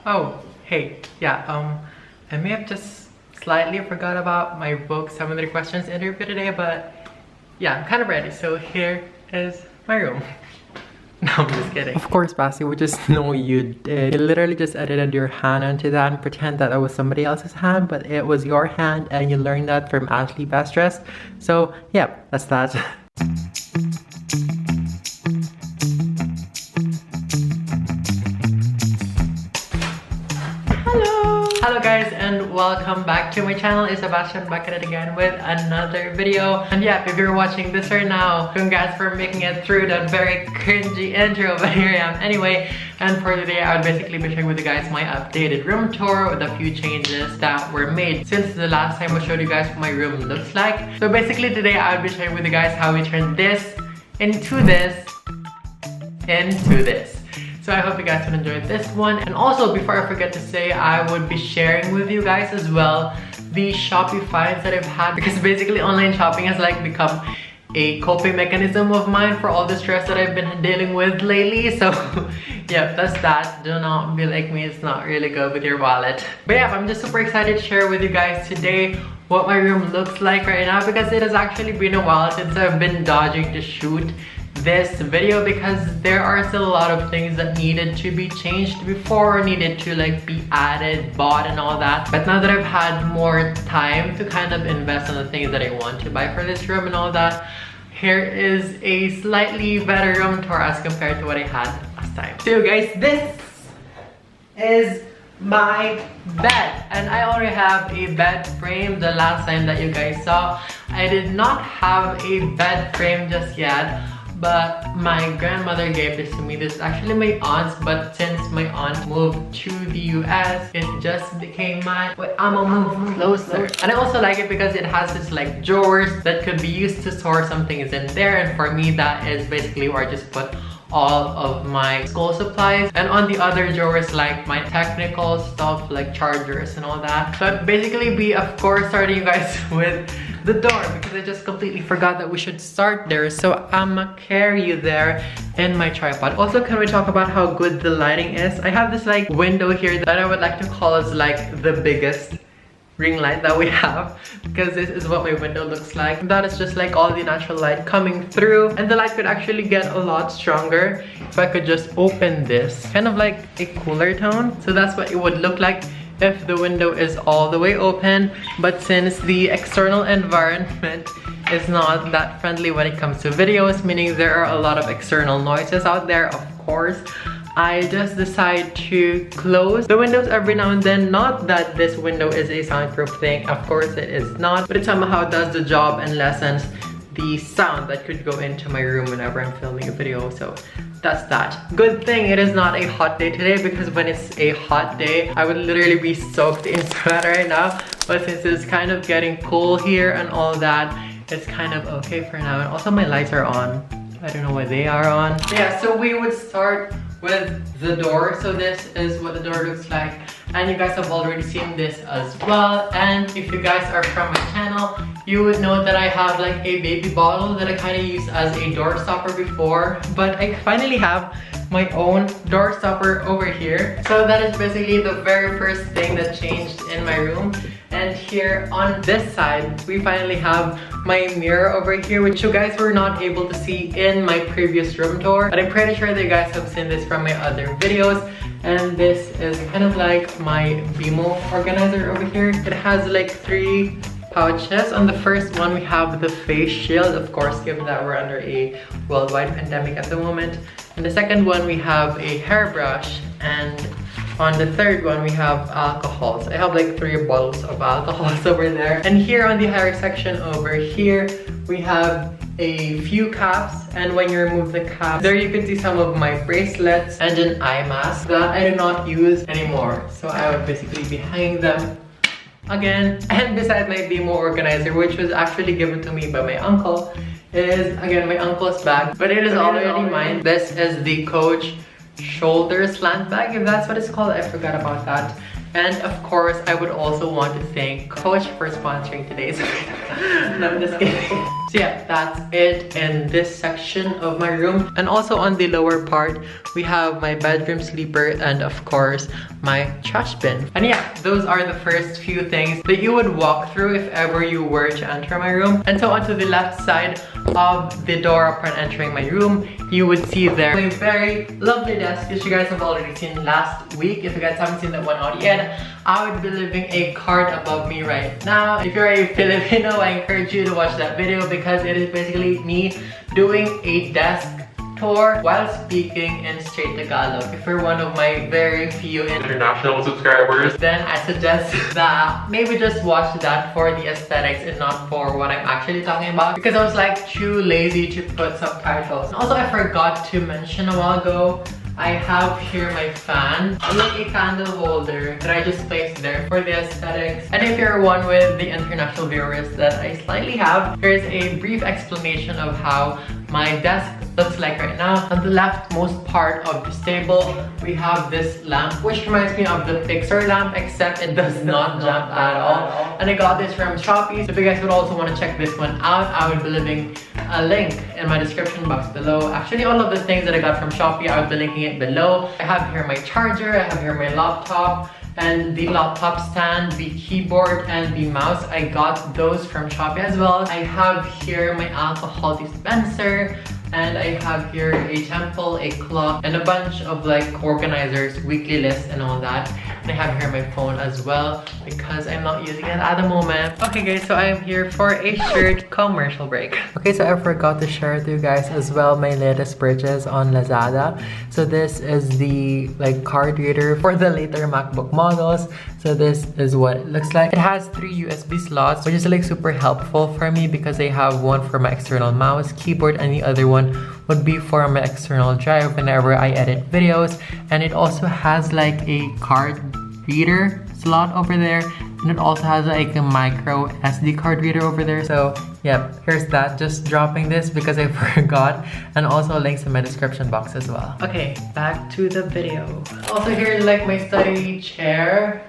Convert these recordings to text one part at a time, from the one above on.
Oh, hey, yeah, I may have just slightly forgot about my Vogue 700 questions interview today, but yeah, I'm kind of ready. So here is my room. No, I'm just kidding. Of course, Basti, we just know you did. You literally just edited your hand onto that and pretend that it was somebody else's hand, but it was your hand, and you learned that from Ashley Best Dressed. So yeah, that's that. Hello guys, and welcome back to my channel. ItsSebastian back at it again with another video. And yeah, if you're watching this right now, congrats for making it through that very cringy intro, but here I am anyway. And for today, I would basically be sharing with you guys my updated room tour with a few changes that were made since the last time I showed you guys what my room looks like. So basically today, I would be sharing with you guys how we turned this into this into this. So I hope you guys will enjoy this one. And also, before I forget to say, I would be sharing with you guys as well the Shopee Finds that I've had, because basically online shopping has like become a coping mechanism of mine for all the stress that I've been dealing with lately. So yeah, that's that. Do not be like me, it's not really good with your wallet. But yeah, I'm just super excited to share with you guys today what my room looks like right now, because it has actually been a while since I've been dodging to shoot this video, because there are still a lot of things that needed to be changed before, needed to like be added, bought and all that. But now that I've had more time to kind of invest in the things that I want to buy for this room and all that, here is a slightly better room tour as compared to what I had last time. So guys, this is my bed, and I already have a bed frame. The last time that you guys saw, I did not have a bed frame just yet, but my grandmother gave this to me. This is actually my aunt's, but since my aunt moved to the US, it just became mine. Wait, I'm gonna move closer. And I also like it because it has this like drawers that could be used to store some things in there, and for me that is basically where I just put all of my school supplies, and on the other drawers like my technical stuff like chargers and all that. So I'd basically be of course starting you guys with the door, because I just completely forgot that we should start there. So I'ma carry you there in my tripod. Also, can we talk about how good the lighting is? I have this like window here that I would like to call as like the biggest ring light that we have, because this is what my window looks like. That is just like all the natural light coming through, and the light could actually get a lot stronger if I could just open this, kind of like a cooler tone. So that's what it would look like if the window is all the way open. But since the external environment is not that friendly when it comes to videos, meaning there are a lot of external noises out there, of course, I just decide to close the windows every now and then. Not that this window is a soundproof thing, of course it is not, but it somehow does the job and lessens the sound that could go into my room whenever I'm filming a video. So that's that. Good thing it is not a hot day today, because when it's a hot day, I would literally be soaked in sweat right now. But since it's kind of getting cool here and all that, it's kind of okay for now. And also my lights are on. I don't know why they are on. Yeah, so we would start with the door. So this is what the door looks like, and you guys have already seen this as well. And if you guys are from my channel, you would know that I have like a baby bottle that I kind of used as a door stopper before, but I finally have my own door stopper over here. So that is basically the very first thing that changed in my room. And here on this side, we finally have my mirror over here, which you guys were not able to see in my previous room tour, but I'm pretty sure that you guys have seen this from my other videos. And this is kind of like my BMO organizer over here. It has like 3 pouches. On the first one, we have the face shield, of course, given that we're under a worldwide pandemic at the moment. And the second one, we have a hairbrush, and on the third one, we have alcohols. I have like 3 bottles of alcohols over there. And here on the hair section over here, we have a few caps, and when you remove the cap, there you can see some of my bracelets and an eye mask that I do not use anymore. So I would basically be hanging them again. And beside my BMO organizer, which was actually given to me by my uncle, is again my uncle's bag, but it is already mine. This is the Coach shoulder slant bag, if that's what it's called. I forgot about that. And of course, I would also want to thank Coach for sponsoring today's video. No, I'm just kidding. So yeah, that's it in this section of my room. And also on the lower part, we have my bedroom sleeper and of course my trash bin. And yeah, those are the first few things that you would walk through if ever you were to enter my room. And so onto the left side of the door upon entering my room, you would see there a very lovely desk, which you guys have already seen last week. If you guys haven't seen that one out yet, I would be leaving a card above me right now. If you're a Filipino, I encourage you to watch that video because it is basically me doing a desk tour while speaking in straight Tagalog. If you're one of my very few international subscribers, then I suggest that maybe just watch that for the aesthetics and not for what I'm actually talking about, because I was like too lazy to put subtitles. And also, I forgot to mention a while ago, I have here my fan, like a candle holder that I just placed there for the aesthetics. And if you're one with the international viewers that I slightly have, here's a brief explanation of how my desk looks like right now. On the leftmost part of this table, we have this lamp, which reminds me of the Pixar lamp, except it does not jump at all. And I got this from Shopee. So if you guys would also want to check this one out, I would be leaving a link in my description box below. Actually, all of the things that I got from Shopee, I will be linking it below. I have here my charger, I have here my laptop, and the laptop stand, the keyboard, and the mouse. I got those from Shopee as well. I have here my alcohol dispenser, and I have here a temple, a clock, and a bunch of like organizers, weekly lists, and all that. And I have here my phone as well because I'm not using it at the moment. Okay guys, so I am here for a short commercial break. Okay, so I forgot to share with you guys as well my latest purchase on Lazada. So this is the like card reader for the later MacBook models. So this is what it looks like. It has 3 USB slots, which is like super helpful for me because I have one for my external mouse, keyboard, and the other one would be for my external drive whenever I edit videos. And it also has like a card reader slot over there, and it also has like a micro SD card reader over there. So yeah, here's that. Just dropping this because I forgot, and also links in my description box as well. Okay, back to the video. Also, here's like my study chair,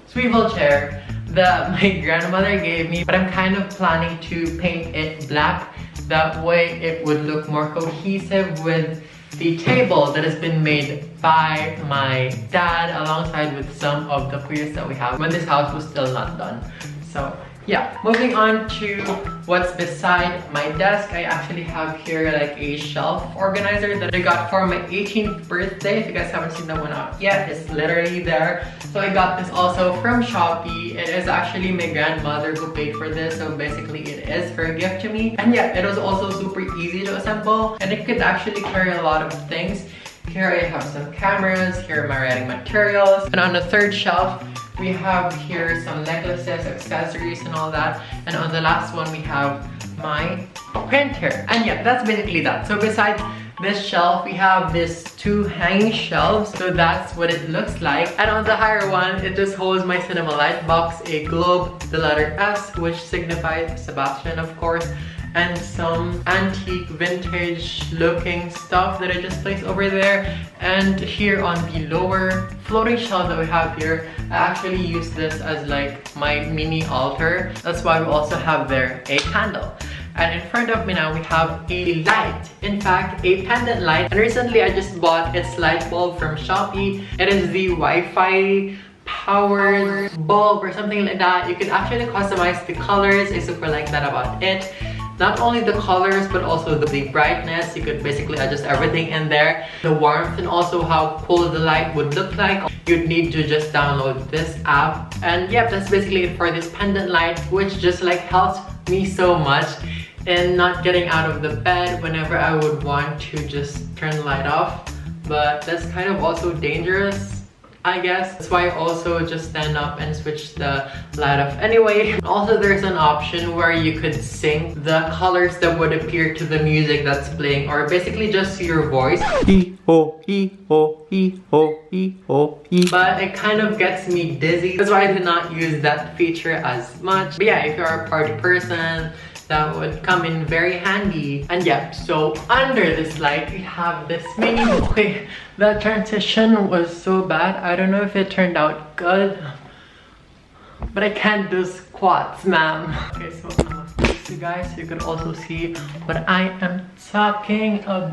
swivel chair that my grandmother gave me, but I'm kind of planning to paint it black. That way it would look more cohesive with the table that has been made by my dad alongside with some of the queers that we have when this house was still not done. So yeah, moving on to what's beside my desk. I actually have here like a shelf organizer that I got for my 18th birthday. If you guys haven't seen that one out yet, it's literally there. So I got this also from Shopee. It is actually my grandmother who paid for this, so basically it is her gift to me. And yeah, it was also super easy to assemble, and it could actually carry a lot of things. Here I have some cameras, here are my writing materials, and on the third shelf we have here some necklaces, accessories, and all that. And on the last one we have my printer. And yeah, that's basically that. So besides this shelf, we have this 2 hanging shelves. So that's what it looks like. And on the higher one, it just holds my cinema light box, a globe, the letter S, which signifies Sebastian, of course, and some antique vintage looking stuff that I just placed over there. And here on the lower floating shelf that we have here, I actually use this as like my mini altar. That's why we also have there a candle. And in front of me now we have a light. In fact, a pendant light. And recently I just bought its light bulb from Shopee. It is the Wi-Fi powered bulb or something like that. You can actually customize the colors. I super like that about it. Not only the colors, but also the brightness. You could basically adjust everything in there. The warmth, and also how cool the light would look like. You'd need to just download this app. And yeah, that's basically it for this pendant light, which just like helps me so much in not getting out of the bed whenever I would want to just turn the light off. But that's kind of also dangerous, I guess. That's why I also just stand up and switch the light off anyway. Also, there's an option where you could sync the colors that would appear to the music that's playing, or basically just your voice. But it kind of gets me dizzy. That's why I did not use that feature as much. But yeah, if you're a party person, that would come in very handy. And yeah, so under this light we have this mini. Okay, that transition was so bad. I don't know if it turned out good, but I can't do squats, ma'am. Okay, so you guys so you can also see what I am talking about.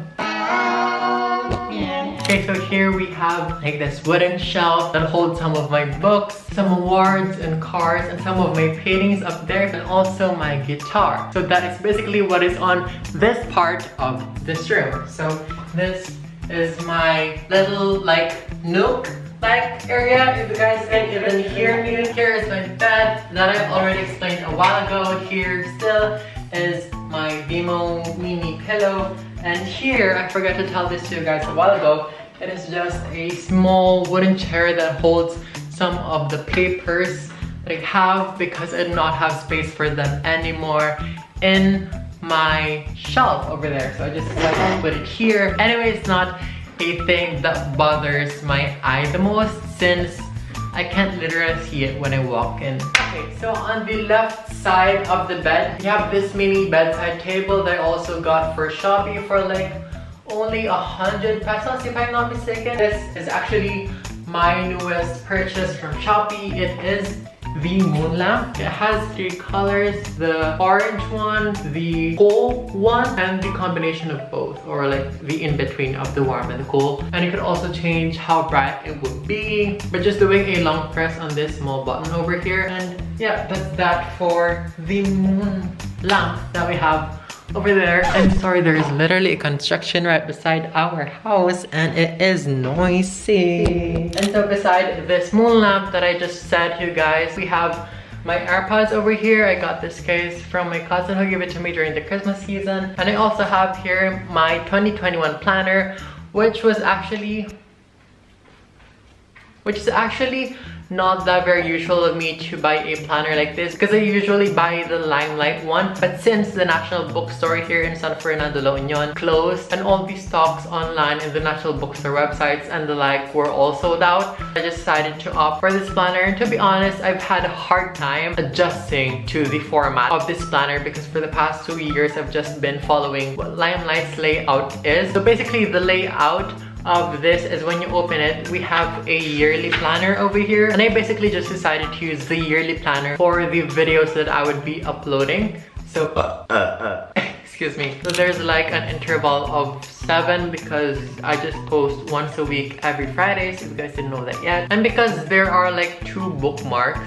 Okay, so here we have like this wooden shelf that holds some of my books, some awards and cards, and some of my paintings up there, and also my guitar. So that is basically what is on this part of this room. So this is my little like nook like area, if you guys can even hear me. Here is my bed that I've already explained a while ago. Here still is my Vimo mini pillow, and here I forgot to tell this to you guys a while ago. It is just a small wooden chair that holds some of the papers that I have because I do not have space for them anymore in my shelf over there. So I just like to put it here. Anyway, it's not a thing that bothers my eye the most since I can't literally see it when I walk in. Okay, so on the left side of the bed, we have this mini bedside table that I also got for Shopee for like only 100 pesos if I'm not mistaken. This is actually my newest purchase from Shopee. It is the moon lamp. It has 3 colors, the orange one, the cool one, and the combination of both, or like the in-between of the warm and the cool. And you can also change how bright it would be by just doing a long press on this small button over here. And yeah, that's that for the moon lamp that we have over there. And sorry, there is literally a construction right beside our house and it is noisy. And so beside this moon lamp that I just said to you guys, we have my AirPods over here. I got this case from my cousin who gave it to me during the Christmas season. And I also have here my 2021 planner, which is actually not that very usual of me to buy a planner like this because I usually buy the Limelight one. But since the National Bookstore here in San Fernando, La Union closed and all the stocks online in the National Bookstore websites and the like were all sold out, I decided to opt for this planner. And to be honest, I've had a hard time adjusting to the format of this planner because for the past 2 years I've just been following what Limelight's layout is. So basically the layout of this is when you open it, we have a yearly planner over here, and I basically just decided to use the yearly planner for the videos that I would be uploading. So excuse me. So there's like an interval of 7 because I just post once a week every Friday, so if you guys didn't know that yet. And because there are like 2 bookmarks.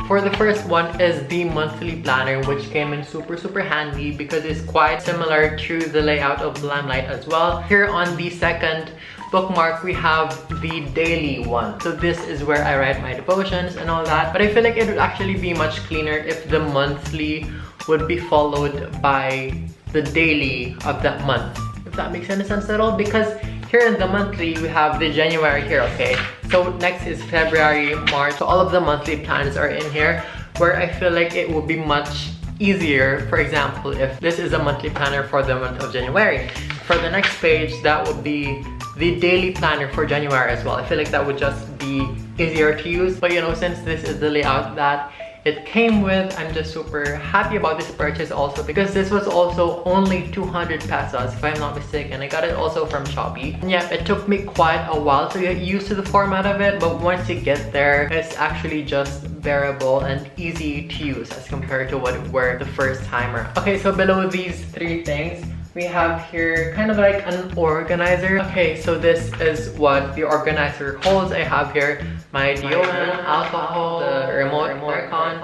For the first one is the monthly planner, which came in super handy because it's quite similar to the layout of Limelight as well. Here on the second bookmark, we have the daily one. So this is where I write my devotions and all that. But I feel like it would actually be much cleaner if the monthly would be followed by the daily of that month. If that makes any sense at all. Because here in the monthly, we have the January here, okay? So next is February, March. So all of the monthly plans are in here, where I feel like it would be much easier. For example, if this is a monthly planner for the month of January, for the next page, that would be the daily planner for January as well. I feel like that would just be easier to use. But you know, since this is the layout that it came with, I'm just super happy about this purchase also because this was also only 200 pesos if I'm not mistaken. I got it also from Shopee. And yeah, it took me quite a while to get used to the format of it, but once you get there, it's actually just bearable and easy to use as compared to what it were the first time around. Okay, so below these 3 things, we have here kind of like an organizer. Okay, so this is what the organizer holds. I have here my deodorant, alcohol, the remote aircon,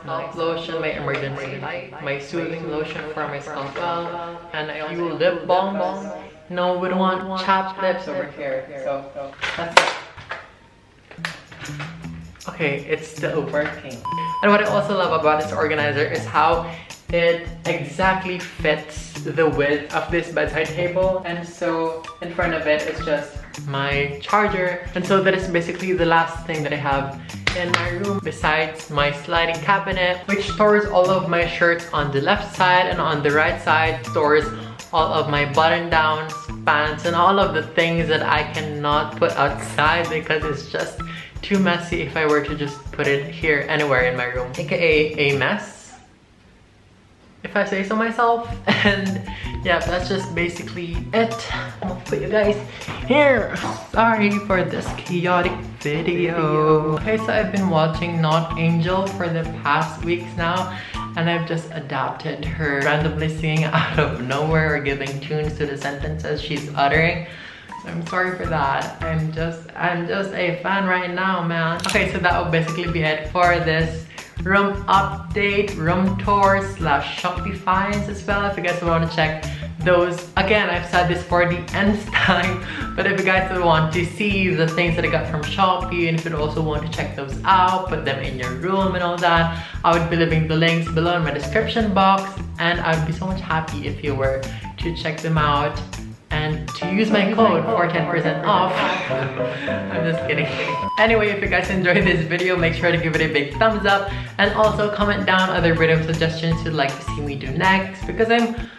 my lotion, my emergency light, my soothing lotion for my scalp well, and I also lip balm. No, we don't want chapped lips over here. So that's it. Okay, it's still working. And what I also love about this organizer is how it exactly fits the width of this bedside table. And so in front of it is just my charger. And so that is basically the last thing that I have in my room besides my sliding cabinet, which stores all of my shirts on the left side, and on the right side stores all of my button downs, pants, and all of the things that I cannot put outside because it's just too messy if I were to just put it here anywhere in my room, aka a mess, if I say so myself. And yeah, that's just basically it. I'm gonna put you guys here. Sorry for this chaotic video. Okay, so I've been watching Not Angel for the past weeks now, and I've just adapted her randomly singing out of nowhere or giving tunes to the sentences she's uttering. So I'm sorry for that. I'm just a fan right now, man. Okay, so that will basically be it for this room update, room tour / Shopee Finds as well. If you guys want to check those, again, I've said this for the nth time, but if you guys want to see the things that I got from Shopee, and if you also want to check those out, put them in your room and all that, I would be leaving the links below in my description box, and I'd be so much happy if you were to check them out and to use my code for 10% off. I'm just kidding. Anyway, if you guys enjoyed this video, make sure to give it a big thumbs up, and also comment down other video suggestions you'd like to see me do next, because I'm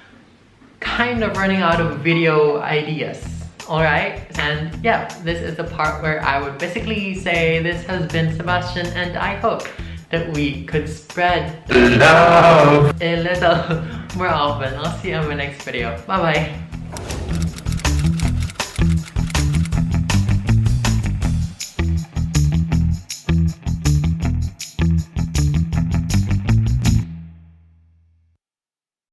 kind of running out of video ideas. Alright, and yeah, this is the part where I would basically say this has been Sebastian, and I hope that we could spread love a little more often. I'll see you in my next video. Bye bye.